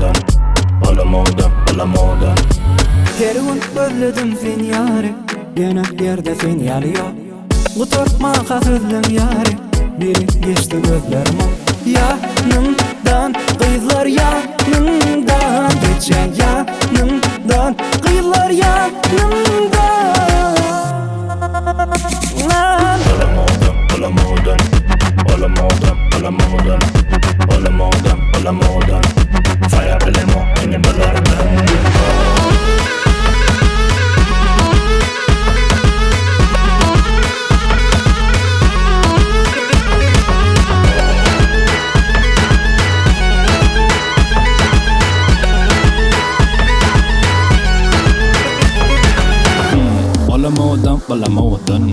modan, ala modan, ala modan. Her gün özledim seni yâri, yine yerde seni yalıyor. Kuturtmağa sözlüm yâri, biri geçti gözlerime. Yanımdan kıyılar yanımdan, geçe yanımdan kıyılar yanımdan. Ala modan, ala modan, ala modan, ala modan, ala modan, ala modan. Fire bilemo, eni balardan. Bala modan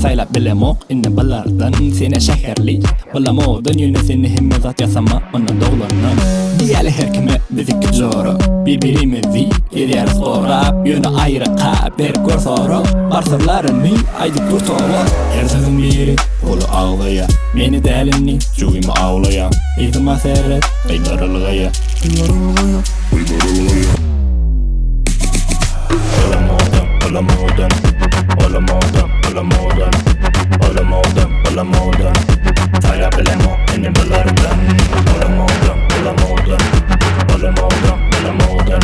Saylap bilemok inni balardan Sene şeherli Bala modan yönü seni himmezat yasama Ona doğlanan Diyali her kime bizik joro Birbirimizi yer sonra Yönü ayrı kaber gör sonra Barsırlarını aydık kurtova Her sözün biri Olu ağlaya Beni delinni Cuyumu ağlaya İhtima seyret Kıylarılgaya Kıylarılgaya Ala modan, ala modan, ala modan, ala modan, ala modan, ala modan. Fire bilemo, eni balardan. Ala modan, ala modan, ala modan, ala modan,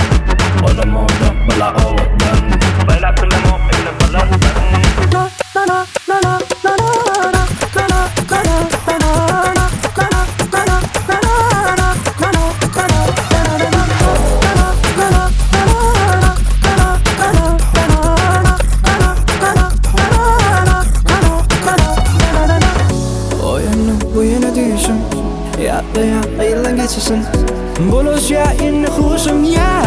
ala modan, bala ağdan. Fire bilemo, eni balardan. Bu yine düşüm Yattı ya yıldan geçişim Buluş ya inni kuşum ya